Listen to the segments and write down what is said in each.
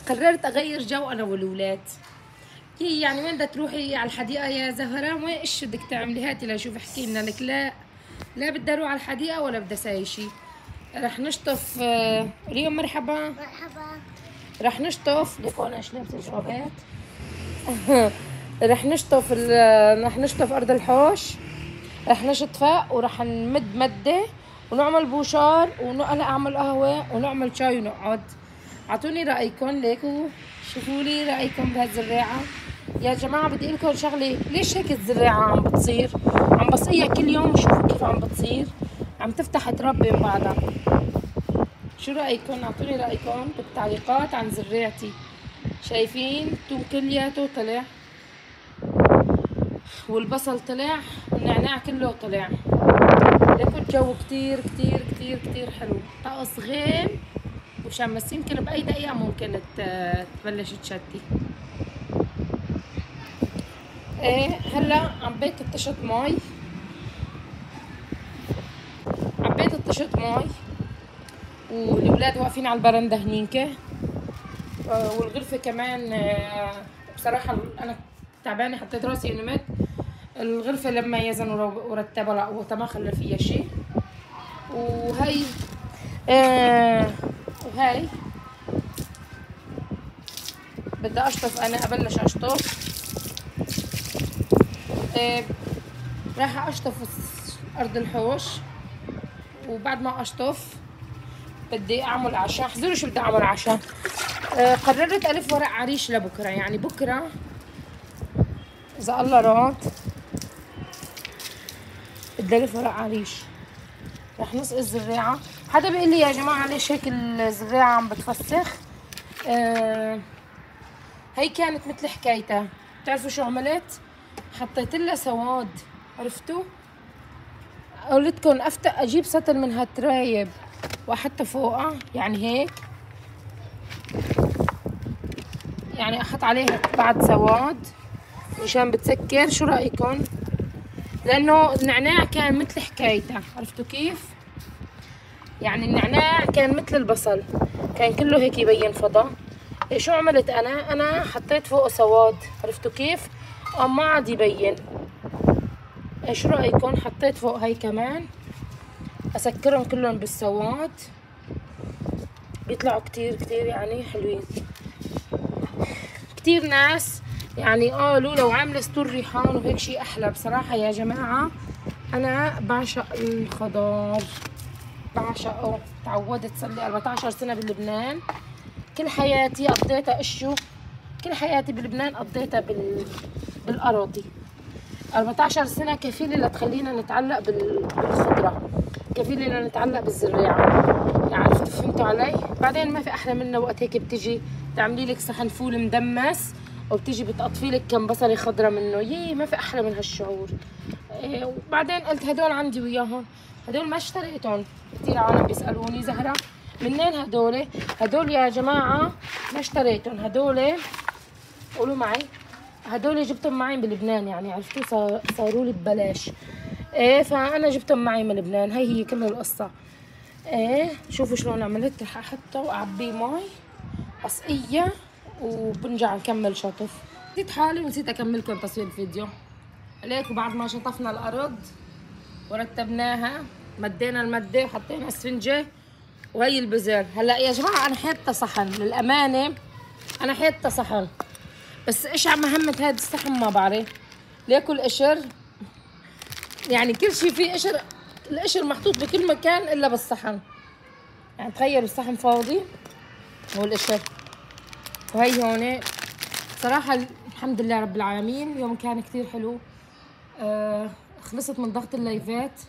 قررت اغير جو انا والولاد. هي يعني وين بدها تروحي على الحديقه يا زهره؟ وين ايش بدك تعملي؟ هاتي لشوف احكي لنا. لك لا لا بدي اروح على الحديقه ولا بدي اسوي شيء. رح نشطف. اليوم مرحبا. مرحبا. رح نشطف. لك هون ايش لابسه جرابات. رح نشطف رح نشطف ارض الحوش. رح نشطفها ورح نمد مده ونعمل بوشار وانا اعمل قهوه ونعمل شاي ونقعد. اعطوني رايكم. ليكوا شوفوا لي رايكم بهالزراعه يا جماعه. بدي اقول لكم شغله، ليش هيك الزراعه عم بتصير؟ عم بصيها كل يوم وشوفوا كيف عم بتصير، عم تفتح تربي من بعضها. شو رايكم؟ اعطوني رايكم بالتعليقات عن زراعتي. شايفين الثوم كلياته طلع والبصل طلع والنعناع كله طلع. لكن الجو كتير كتير كتير كتير حلو. طقس غيم وشمس، يمكن بأي دقيقة ممكن تبلش تشتي. ايه هلا عبيت الطشت مي. عبيت الطشت مي والولاد واقفين على البرندة هنيك. والغرفة كمان. بصراحة أنا تعبانة، حطيت راسي ونمت. الغرفة لما يزن ورتبها وما خلى فيها شيء. وهي وهي بدي اشطف. انا ابلش اشطف. راح اشطف ارض الحوش. وبعد ما اشطف بدي اعمل عشاء. احذروا شو بدي اعمل عشاء. قررت الف ورق عريش لبكره، يعني بكره اذا الله راد بدي الف ورق عريش. رح نسقي الزراعه. حدا بيقول لي يا جماعه ليش هيك الزراعه عم بتفسخ؟ هي كانت مثل حكايتها. بتعرفوا شو عملت؟ حطيت لها سواد. عرفتوا؟ قلتكم اجيب سطل من هالترايب واحطها فوقها، يعني هيك، يعني احط عليها بعد سواد مشان بتسكر. شو رايكم؟ لانه النعناع كان مثل حكايتها. عرفتوا كيف؟ يعني النعناع كان مثل البصل، كان كله هيك يبين فضا. شو عملت انا حطيت فوقه سواد. عرفتوا كيف؟ ما عاد يبين. ايش رايكم؟ حطيت فوق هاي كمان اسكرهم كلهم بالسواد. بيطلعوا كتير كتير يعني حلوين. كتير ناس يعني قالوا لو عامله ستور ريحان وهيك شيء احلى. بصراحه يا جماعه انا بعشق الخضار، بعشقه. تعودت صار لي 14 سنه بلبنان. كل حياتي قضيتها كل حياتي بلبنان قضيتها بالاراضي. 14 سنة كفيلة لتخلينا نتعلق بالخضرة، كفيلة لنتعلق بالزراعة. يعني عرفتوا؟ فهمتوا علي؟ بعدين ما في أحلى منه وقت هيك بتيجي تعملي لك صحن فول مدمس وبتيجي بتقطفي لك كم بصلة خضرة منه. ما في أحلى من هالشعور. وبعدين قلت هدول عندي وياهم. هدول ما اشتريتهم. كثير عالم بيسألوني زهرة منين هدول؟ هدول يا جماعة ما اشتريتهم. هدول قولوا معي، هدول جبتهم معي من لبنان. يعني عرفتوا صاروا لي ببلاش. فانا جبتهم معي من لبنان. هي كل القصه. شوفوا شلون عملت. رح احطه واعبيه مي اسقيه وبنرجع نكمل شطف. نسيت حالي ونسيت اكملكم تصوير الفيديو. عليكم بعد ما شطفنا الارض ورتبناها، مدينا المده وحطينا اسفنجه وهي البزر. هلا يا جماعه انا حاطه صحن، للامانه انا حاطه صحن، بس ايش عم مهمة هذا الصحن ما بعرف. ليكوا القشر، يعني كل شيء فيه قشر. القشر محطوط بكل مكان الا بالصحن. يعني تخيلوا الصحن فاضي والقشر. وهي هون صراحة الحمد لله رب العالمين. يوم كان كثير حلو. خلصت من ضغط اللايفات.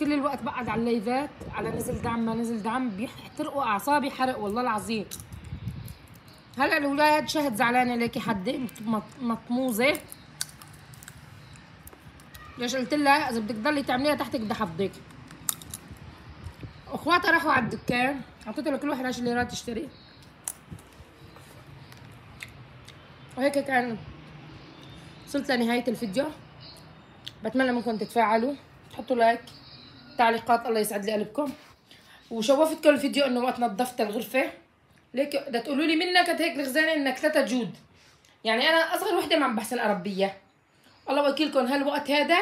كل الوقت بقعد على اللايفات، على نزل دعم ما نزل دعم، بيحترقوا اعصابي حرق والله العظيم. هلا الولاد شهد زعلانه ليكي حدي مطموزه. ليش قلت لها اذا بدك تضلي تعمليها تحتك بدي حفظك. اخواتها راحوا على الدكان، اعطيته لكل واحد 10 ليرات تشتري. وهيك كان وصلت لنهايه الفيديو. بتمنى منكم تتفاعلوا، تحطوا لايك، تعليقات، الله يسعد لي قلبكم. وشوفتكم الفيديو انه وقت نظفت الغرفه ليك بدها تقولوا لي منك هيك الخزانه انك 3 جود. يعني انا اصغر وحده ما عم بحسن اربيها. الله وكيلكم هالوقت هذا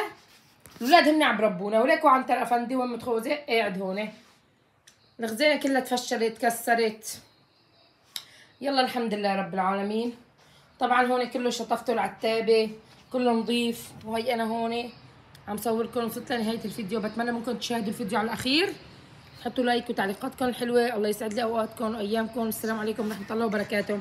الاولاد هن عم بربونا، وليكوا عنتر افندي وام متخوزه قاعد هون. الخزانه كلها تفشلت كسرت. يلا الحمد لله رب العالمين. طبعا هون كله شطفته العتابه، كله نظيف. وهي انا هون عم صور لكم وصلت لنهايه الفيديو. بتمنى منكم تشاهدوا الفيديو على الاخير، حطوا لايك وتعليقاتكم الحلوه. الله يسعد لي اوقاتكم وايامكم. السلام عليكم ورحمه الله وبركاته.